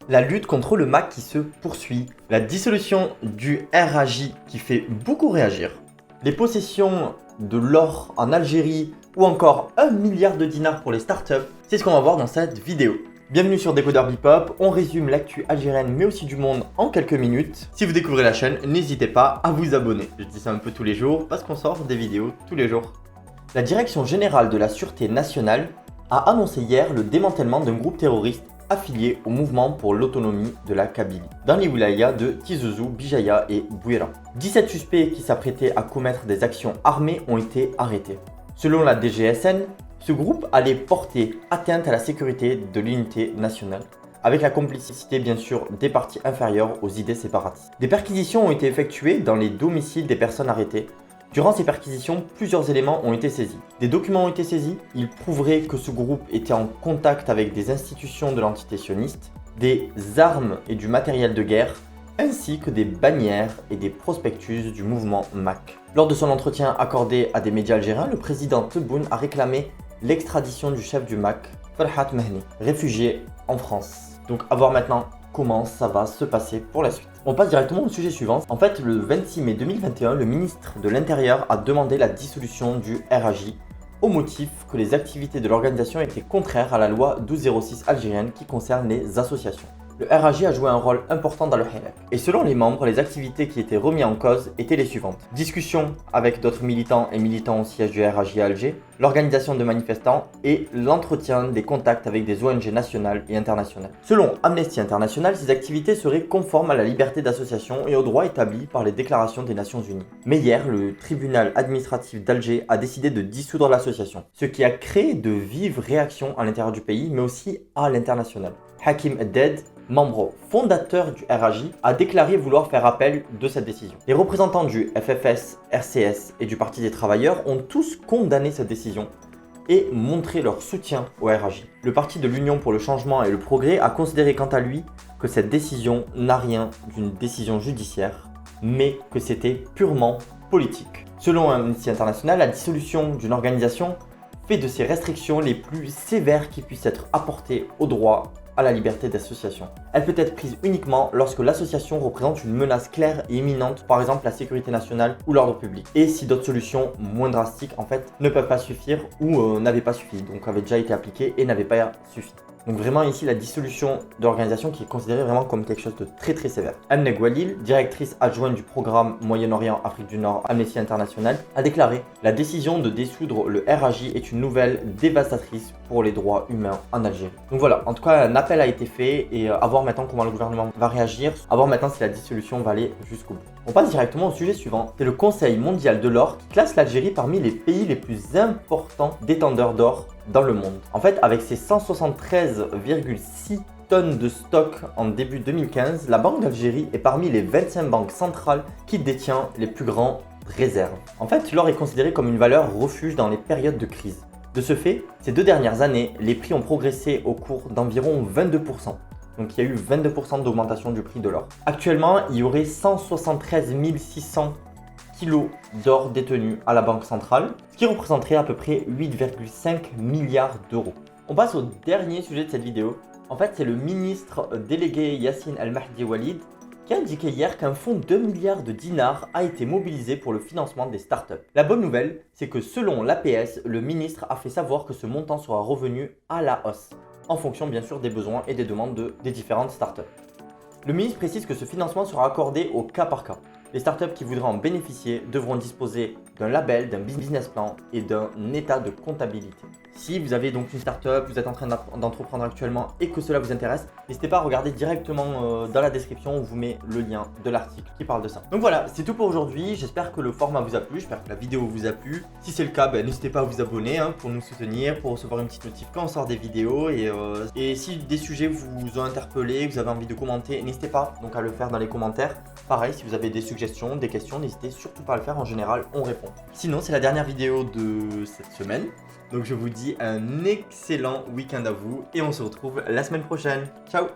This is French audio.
La lutte contre le MAC qui se poursuit, la dissolution du RAJ qui fait beaucoup réagir, les possessions de l'or en Algérie ou encore 1 milliard de dinars pour les startups, c'est ce qu'on va voir dans cette vidéo. Bienvenue sur Décodeur Bipop, on résume l'actu algérienne mais aussi du monde en quelques minutes. Si vous découvrez la chaîne, n'hésitez pas à vous abonner. Je dis ça un peu tous les jours parce qu'on sort des vidéos tous les jours. La Direction Générale de la Sûreté Nationale a annoncé hier le démantèlement d'un groupe terroriste affilié au mouvement pour l'autonomie de la Kabylie, dans les wilayas de Tizouzou, Bijaya et Bouira. 17 suspects qui s'apprêtaient à commettre des actions armées ont été arrêtés. Selon la DGSN, ce groupe allait porter atteinte à la sécurité de l'unité nationale, avec la complicité bien sûr des partis inférieurs aux idées séparatistes. Des perquisitions ont été effectuées dans les domiciles des personnes arrêtées. Durant ces perquisitions, plusieurs éléments ont été saisis. Des documents ont été saisis, ils prouveraient que ce groupe était en contact avec des institutions de l'entité sioniste, des armes et du matériel de guerre, ainsi que des bannières et des prospectus du mouvement MAC. Lors de son entretien accordé à des médias algériens, le président Tebboune a réclamé l'extradition du chef du MAC, Farhat Mehni, réfugié en France. Donc à voir maintenant comment ça va se passer pour la suite. On passe directement au sujet suivant. En fait, le 26 mai 2021, le ministre de l'Intérieur a demandé la dissolution du RAJ au motif que les activités de l'organisation étaient contraires à la loi 1206 algérienne qui concerne les associations. Le RAJ a joué un rôle important dans le Hirak. Et selon les membres, les activités qui étaient remises en cause étaient les suivantes. Discussion avec d'autres militants et militants au siège du RAJ à Alger, l'organisation de manifestants et l'entretien des contacts avec des ONG nationales et internationales. Selon Amnesty International, ces activités seraient conformes à la liberté d'association et aux droits établis par les déclarations des Nations Unies. Mais hier, le tribunal administratif d'Alger a décidé de dissoudre l'association, ce qui a créé de vives réactions à l'intérieur du pays, mais aussi à l'international. Hakim Edded, membre fondateur du RAJ, a déclaré vouloir faire appel de cette décision. Les représentants du FFS, RCS et du Parti des travailleurs ont tous condamné cette décision et montré leur soutien au RAJ. Le Parti de l'Union pour le changement et le progrès a considéré quant à lui que cette décision n'a rien d'une décision judiciaire, mais que c'était purement politique. Selon Amnesty International, la dissolution d'une organisation fait de ces restrictions les plus sévères qui puissent être apportées au droit à la liberté d'association. Elle peut être prise uniquement lorsque l'association représente une menace claire et imminente, par exemple la sécurité nationale ou l'ordre public. Et si d'autres solutions moins drastiques en fait ne peuvent pas suffire ou n'avaient pas suffi, donc avaient déjà été appliquées et n'avaient pas suffi. Donc vraiment ici la dissolution de l'organisation qui est considérée vraiment comme quelque chose de très sévère. Amne Goualil, directrice adjointe du programme Moyen-Orient Afrique du Nord Amnesty International, a déclaré « La décision de dissoudre le RAJ est une nouvelle dévastatrice pour les droits humains en Algérie ». Donc voilà, en tout cas un appel a été fait et à voir maintenant comment le gouvernement va réagir, à voir maintenant si la dissolution va aller jusqu'au bout. On passe directement au sujet suivant, c'est le Conseil mondial de l'or qui classe l'Algérie parmi les pays les plus importants détenteurs d'or dans le monde. En fait, avec ses 173,6 tonnes de stock en début 2015, la Banque d'Algérie est parmi les 25 banques centrales qui détient les plus grandes réserves. En fait, l'or est considéré comme une valeur refuge dans les périodes de crise. De ce fait, ces 2 dernières années, les prix ont progressé au cours d'environ 22%. Donc il y a eu 22% d'augmentation du prix de l'or. Actuellement, il y aurait 173 600 kilos d'or détenus à la Banque centrale, ce qui représenterait à peu près 8,5 milliards d'euros. On passe au dernier sujet de cette vidéo. En fait, c'est le ministre délégué Yassine Al-Mahdi Walid qui a indiqué hier qu'un fonds de 2 milliards de dinars a été mobilisé pour le financement des startups. La bonne nouvelle, c'est que selon l'APS, le ministre a fait savoir que ce montant sera revenu à la hausse, en fonction bien sûr des besoins et des demandes des différentes startups. Le ministre précise que ce financement sera accordé au cas par cas. Les startups qui voudraient en bénéficier devront disposer d'un label, d'un business plan et d'un état de comptabilité. Si vous avez donc une startup, vous êtes en train d'entreprendre actuellement et que cela vous intéresse, n'hésitez pas à regarder directement dans la description, on vous met le lien de l'article qui parle de ça. Donc voilà, c'est tout pour aujourd'hui, j'espère que le format vous a plu, j'espère que la vidéo vous a plu. Si c'est le cas, n'hésitez pas à vous abonner pour nous soutenir, pour recevoir une petite notif quand on sort des vidéos. Et si des sujets vous ont interpellé, vous avez envie de commenter, n'hésitez pas donc à le faire dans les commentaires. Pareil, si vous avez des suggestions, des questions, n'hésitez surtout pas à le faire, en général on répond. Sinon, c'est la dernière vidéo de cette semaine. Donc je vous dis un excellent week-end à vous et on se retrouve la semaine prochaine. Ciao!